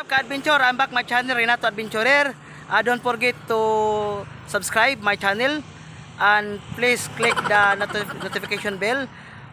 Ka-adventure, I'm back my channel, Renato Adventurer. Don't forget to subscribe my channel and please click the notification bell.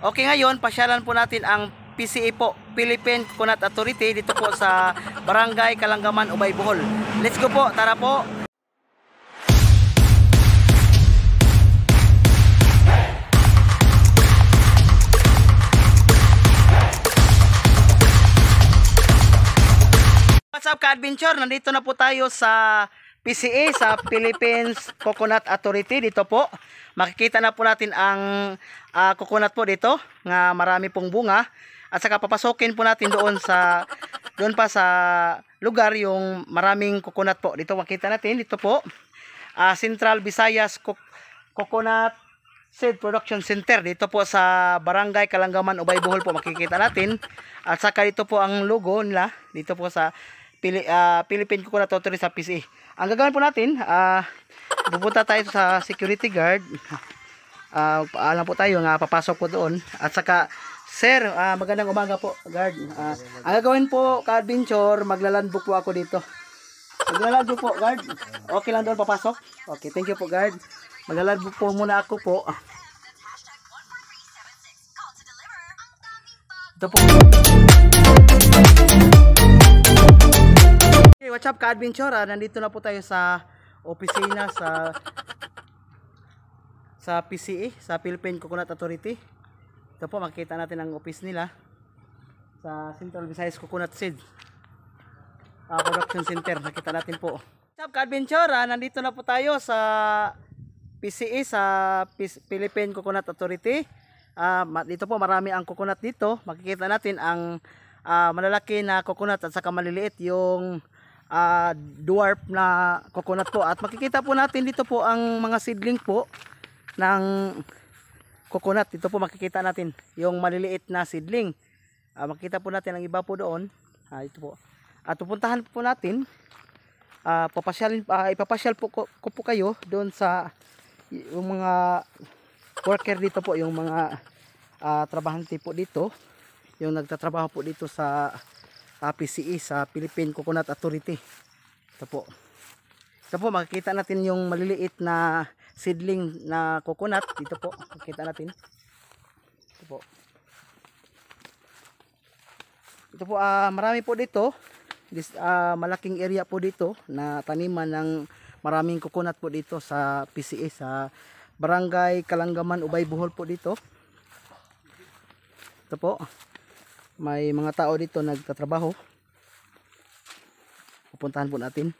Okay, ngayon pasyalan po natin ang PCA po, Philippine Coconut Authority, dito po sa Barangay Kalangaman, Ubay, Bohol. Let's go po, tara po. What's up ka-adventure? Nandito na po tayo sa PCA, sa Philippines Coconut Authority. Dito po, makikita na po natin ang coconut po dito, nga marami pong bunga. At saka papasokin po natin doon pa sa lugar yung maraming coconut po. Dito makita natin, dito po, Central Visayas Coconut Seed Production Center. Dito po sa Barangay Kalangaman, Ubay, Bohol po makikita natin. At saka dito po ang logo nila, dito po sa Philippine Coconut Authority sa PCA. Ang gagawin po natin, pupunta tayo sa security guard. Alam po tayo nga papasok po doon. At saka, sir, magandang umaga po, guard. Ang gagawin po, ka-adventure, maglalandbook po ako dito. Maglalandbook po, guard. Okay lang doon papasok? Okay, thank you po, guard. Maglalandbook po muna ako po. Ito po. Okay, what's up ka-adventure? Nandito na po tayo sa opisina sa PCA, sa Philippine Coconut Authority. Ito po, makikita natin ang office nila sa Central Visayas Coconut Seed Production Center. Nakita natin po. What's up ka-adventure? Nandito na po tayo sa PCA, sa Philippine Coconut Authority. Dito po marami ang coconut dito. Makikita natin ang malalaki na coconut at saka maliliit yung dwarf na coconut po. At makikita po natin dito po ang mga seedling po ng coconut. Dito po makikita natin yung maliliit na seedling. Makikita po natin ang iba po doon. Ito po. At pupuntahan po natin, ipapasyal po ko po kayo doon sa yung mga worker dito po, yung mga trabahante po dito, yung nagtatrabaho po dito sa PCA, sa Philippine Coconut Authority. Ito po. Ito po, makikita natin yung maliliit na seedling na coconut. Dito po, makikita natin. Ito po. Ito po, marami po dito. Malaking area po dito na taniman ng maraming coconut po dito sa PCA, sa Barangay Kalangaman, Ubay, Bohol po dito. Ito po. May mga tao dito nagtatrabaho. Pupuntahan po natin.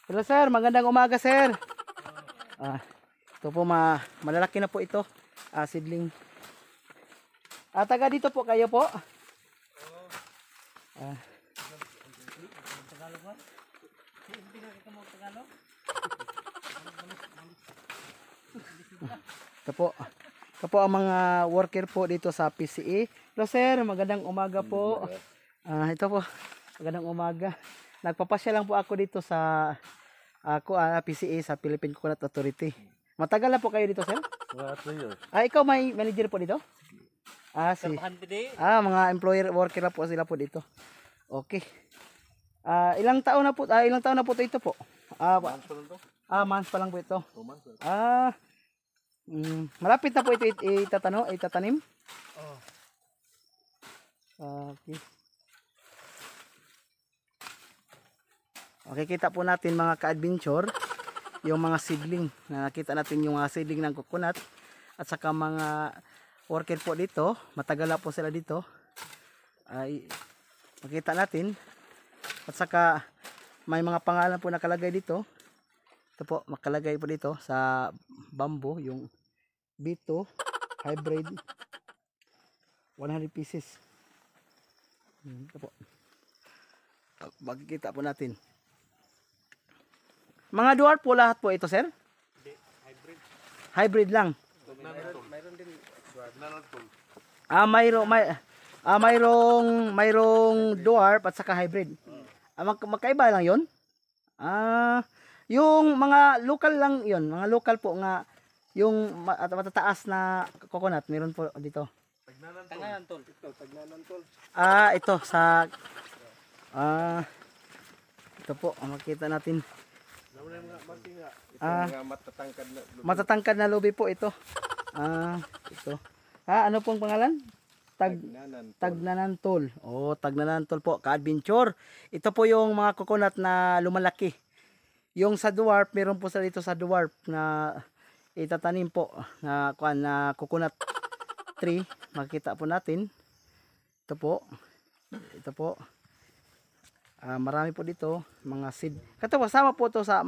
Hello sir, magandang umaga sir. Ito po, malalaki na po ito, seedling. Taga dito po kayo po. Ito po ang mga worker po dito sa PCA. Hello sir, magandang umaga po. Ito po, magandang umaga. Nagpapasya lang po ako dito sa PCA, sa Philippine Coconut Authority. Matagal na po kayo dito sir? Ikaw may manager po dito? Mga employer worker na po sila po dito. Okay. Ilang taon na po ito po? Months pa lang po ito. Malapit na po ito itatanim. Okay. Okay, kita po natin mga ka-adventure yung mga seedling. Nakita natin yung seedling ng coconut at saka mga worker po dito. Matagal na po sila dito. Makita natin. At saka may mga pangalan po nakalagay dito. Ito po, makalagay po dito sa bamboo, yung B2 hybrid 100 pieces. Ito po. Makikita po natin. Mga dwarf po lahat po ito, sir? Hybrid. Hybrid lang. Mayroon din dwarf. Mayroong dwarf at saka hybrid. Magkaiba lang 'yon. Yung mga local lang 'yon, mga local po nga yung matataas na coconut, meron po dito. Tagnanan tol. Ito, Tagnanan tol. Ito sa ito po, makita natin. Ito mga matatangkad na lubi. Matatangkad na lubi po ito. Ito. Ano pong pangalan? Tagnanan tol. Oh, Tagnanan tol po, ka-adventure. Ito po yung mga coconut na lumalaki. Yung sa dwarf, meron po sa dito sa dwarf na itatanim po na coconut tree. Makita po natin. Ito po. Ito po. Marami po dito mga seed. Kasama po ito sa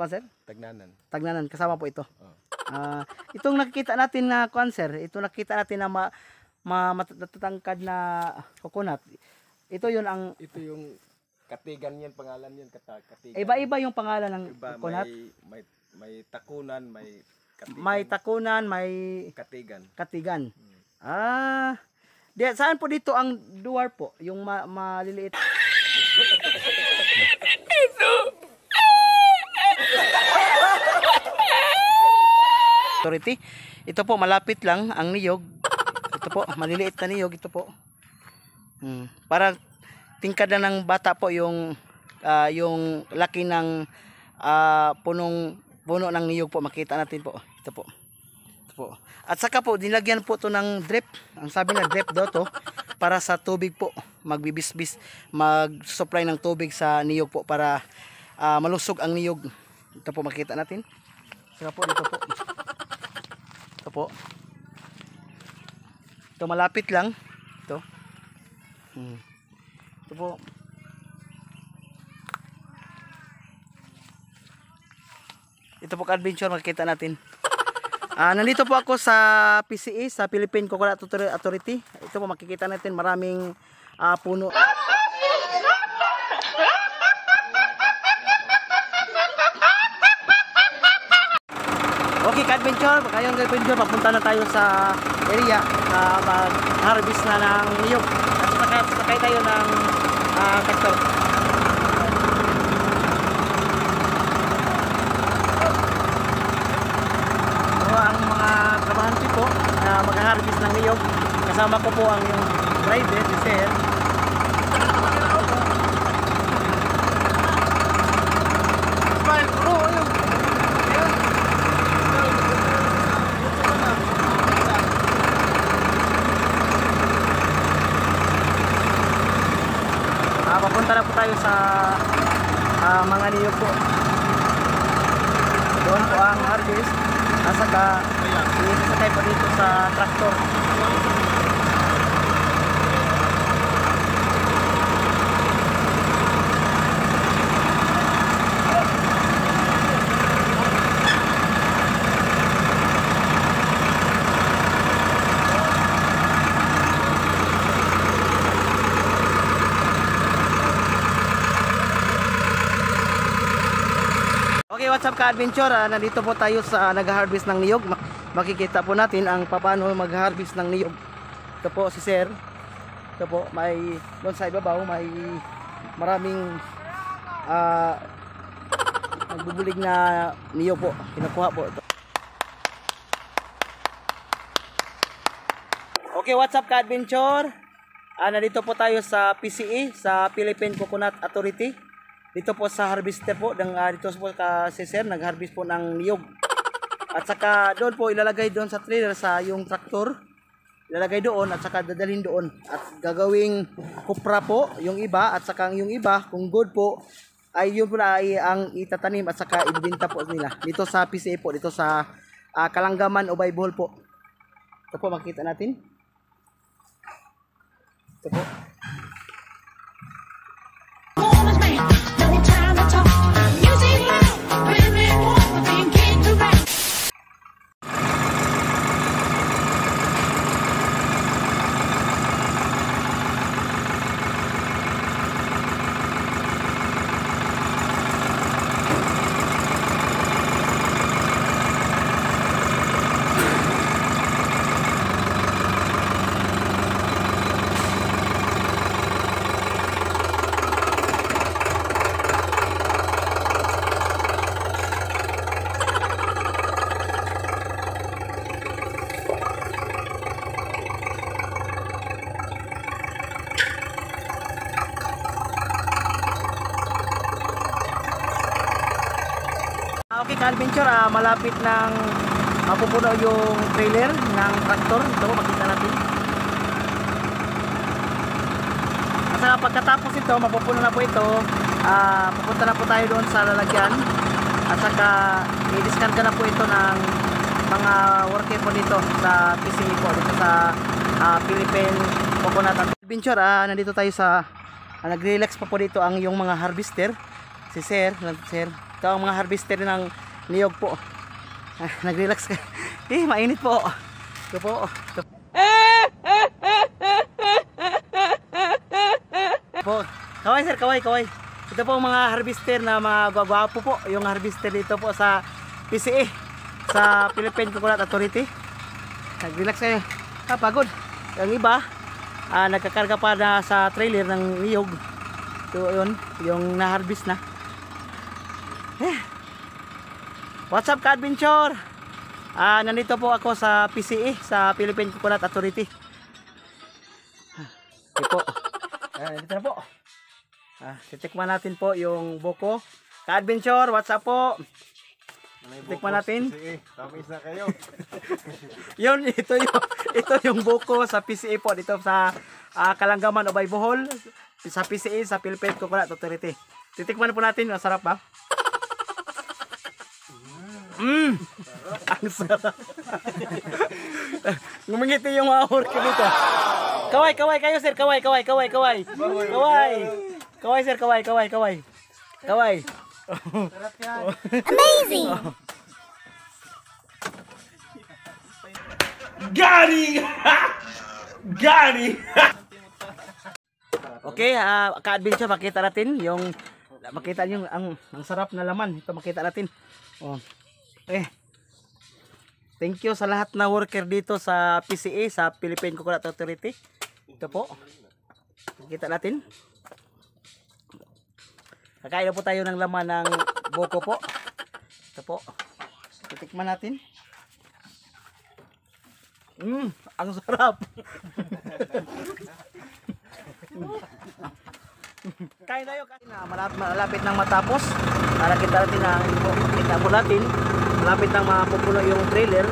sir? Tagnanan. Kasama po ito. Itong nakikita natin na sir, ito nakita natin na matatangkad na coconut. Ito yung katigan yan, pangalan yan, katigan. Iba-iba yung pangalan ng Iba, coconut. may takunan, may katigan. May takunan, may katigan. Saan po dito ang dwarf po? Yung maliliit. Authority. Ito po malapit lang ang niyog. Ito po maliliit na niyog ito po. Para tingkad na ng bata po yung laki ng puno ng niyog po, makita natin po. Ito po. At saka po nilagyan po to ng drip. Ang sabi na drip daw to para sa tubig po, magbibisbis, mag-supply ng tubig sa niyog po para malusog ang niyog. Ito po makita natin. Saka po dito po. Ito po. Ito malapit lang. Ito. Ito po. Ito po ka-adventure, makikita natin. Nandito po ako sa PCA, sa Philippine Coconut Authority. Ito po makikita natin maraming puno. Okay, ka-adventure, kayong ka-adventure, papunta na tayo sa area mag-harvest na ng niyog. At sakay tayo ng tractor. Ang mga trabahante po na mag-harvest ng niyog, kasama ko po ang yung driver, si Sir. Smile, bro, ayun. Papunta na po tayo sa mga niyog po. Doon po ang harvest. Saka isasakay po dito sa traktor. Okay, what's up ka-adventure? Nandito po tayo sa nag-harvest ng niyog. Makikita po natin ang paano mag-harvest ng niyog. Ito po si Sir. Ito po, may doon sa ibabaw, may maraming nagbubulig na niyog po. Kinukuha po ito. Okay, what's up ka-adventure? Nandito po tayo sa PCA, sa Philippine Coconut Authority. Dito po sa harvester po, dito po si Sir, nag-harvest po ng niyog. At saka doon po ilalagay doon sa trailer sa yung traktor. Ilalagay doon at saka dadalhin doon. At gagawing kupra po yung iba at saka yung iba kung good po ay yun po na ay ang itatanim at saka ibibenta po nila. Dito sa PCA po, dito sa Kalanggaman o Baybol po. Ito po makita natin. Ito po. Okay, ka-adventure, malapit ng mapupuno yung trailer ng tractor. Ito, makita natin. At saka pagkatapos ito, mapupuno na po ito, pupunta na po tayo doon sa lalagyan. At saka i-discard na po ito ng mga worker po dito sa PCE po, dito sa Philippine Coconut Adventure. Nandito tayo sa nag-relax pa po dito ang yung mga harvester. Si Sir, ito ang mga harvester ng niyog po. Nag-relax ka. Mainit po. Ito po. Kaway sir, kaway. Ito po ang mga harvester na mga gwapo po. Yung harvester dito po sa PCA, sa Philippine Coconut Authority. Nag-relax kayo. Pagod. Yung iba, nagkakarga pa na sa trailer ng niyog. Ito yun, yung na-harvest na. What's up, ka-adventure? Nandito po ako sa PCA, sa Philippine Coconut Authority. Ito po. Nandito na po. Titikman natin po yung buko. Ka-adventure, what's up po? Titikman natin. Tamis na kayo. Yun, ito yung buko sa PCA po dito sa Kalanggaman, Ubay, Bohol, sa PCA, sa Philippine Coconut Authority. Titikman po natin, masarap ba? Ang sarap. Ngumingiti yung mga orke dito. Kaway kayo sir, kaway. Kaway sir, kaway. Sarap yan. Amazing! Gani! Okay, ka-adventure, makita natin yung ang sarap na laman. Ito makita natin. Oh. Thank you sa lahat na worker dito sa PCA, sa Philippine Coconut Authority. Ito po. Makita natin. Kakain na po tayo ng laman ng buko po. Ito po. Titikman natin. Ang sarap. Kain tayo. Malapit nang matapos. Para kita natin na kita po natin. Malapit nang mapupuno yung trailer.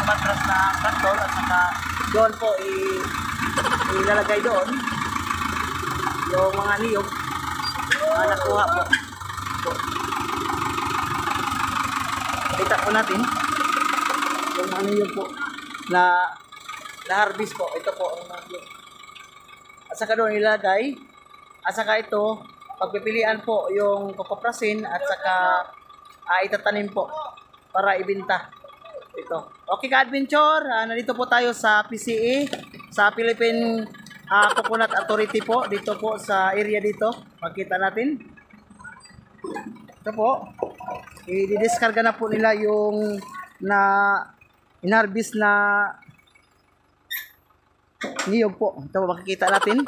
Matras na traktor at saka doon po ilalagay doon yung mga niyog na nakuha po. Kita po natin yung mga niyog po na harvest po. Ito po ang mga niyog. At saka doon ilalagay. At saka ito, pagpipilian po yung kukuprasin at saka itatanim po para ibenta. Ito. Okay, ka-adventure, nandito po tayo sa PCA, sa Philippine Coconut Authority po, dito po sa area dito. Makita natin. Ito po. I-discarga na po nila yung inharvest na niyog po. Ito makikita natin.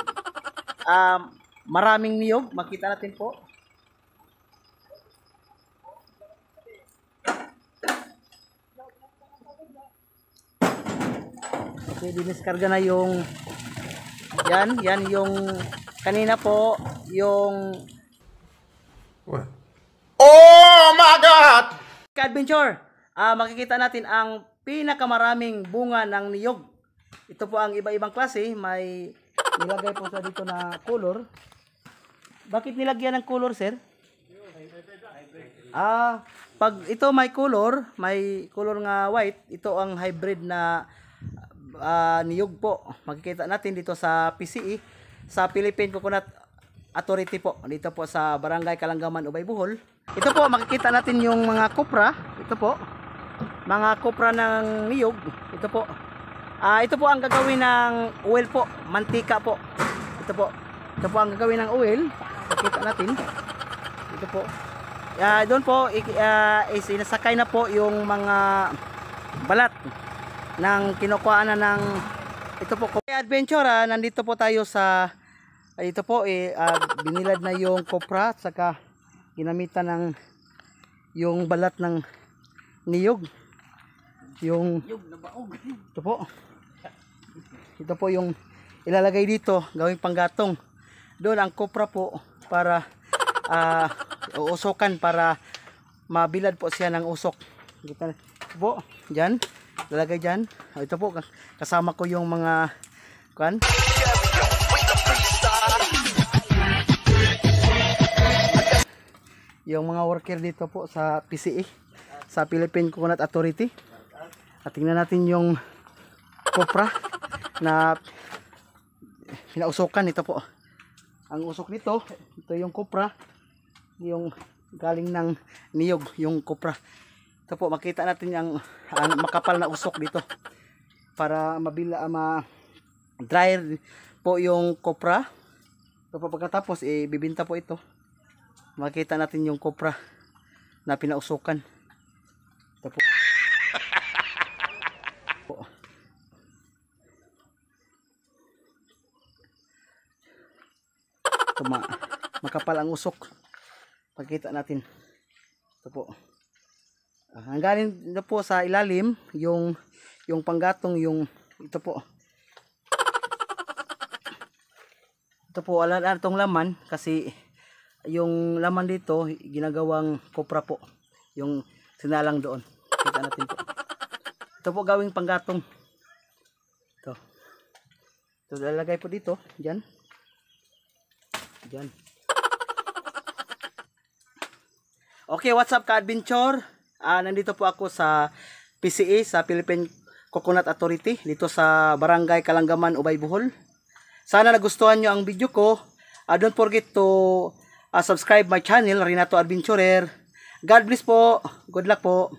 Maraming niyog, makita natin po. Okay, diniskarga na yung yan yung kanina po yung Oh my God! Adventure. Makikita natin ang pinakamaraming bunga ng niyog. Ito po ang iba-ibang klase, may nilagay po sa dito na color. Bakit nilagyan ng color, sir? Pag ito may color nga white, ito ang hybrid na niyog po. Makikita natin dito sa PCE, sa Philippine Coconut Authority po. Dito po sa Barangay Kalanggaman, Ubay, Bohol. Ito po, makikita natin yung mga kopra. Ito po, mga kopra ng niyog. Ito po. Ito po ang gagawin ng oil po, mantika po. Ito po. Ito po ang gagawin ng oil. Makikita natin. Ito po. Doon po sinasakay na po yung mga balat ng kinukuha na ng ito po. Adventure, nandito po tayo sa ito po binilad na yung kopra at saka ginamitan ng yung balat ng niyog. Yung na baog. Ito po. Ito po yung ilalagay dito, gawing panggatong. Doon ang kopra po para uusokan para mabilad po siya ng usok. Ito po, dyan. Lalagay dyan. Ito po, kasama ko yung mga yung mga worker dito po sa PCE, sa Philippine Coconut Authority. At tingnan natin yung kopra na pinausokan. Ito po ang usok nito. Ito yung kopra, yung galing ng niyog, yung kopra. Ito po, makita natin yung makapal na usok dito para dry po yung kopra. Ito po, pagkatapos bibinta po ito. Makita natin yung kopra na pinausokan. Ito po. Ito, makapal ang usok. Pagkita natin. Ito po. Ang galing na po sa ilalim yung panggatong ito po. Ito po ala itong laman kasi yung laman dito ginagawang kopra po. Yung sinalang doon. Kita natin po. Ito po gawing panggatong. Ito. Ito lalagay po dito, diyan. Diyan. Okay, what's up ka-adventure? Nandito po ako sa PCA, sa Philippine Coconut Authority, dito sa Barangay Kalanggaman, Ubay, Bohol. Sana nagustuhan nyo ang video ko. Don't forget to subscribe my channel, Renato Adventurer. God bless po. Good luck po.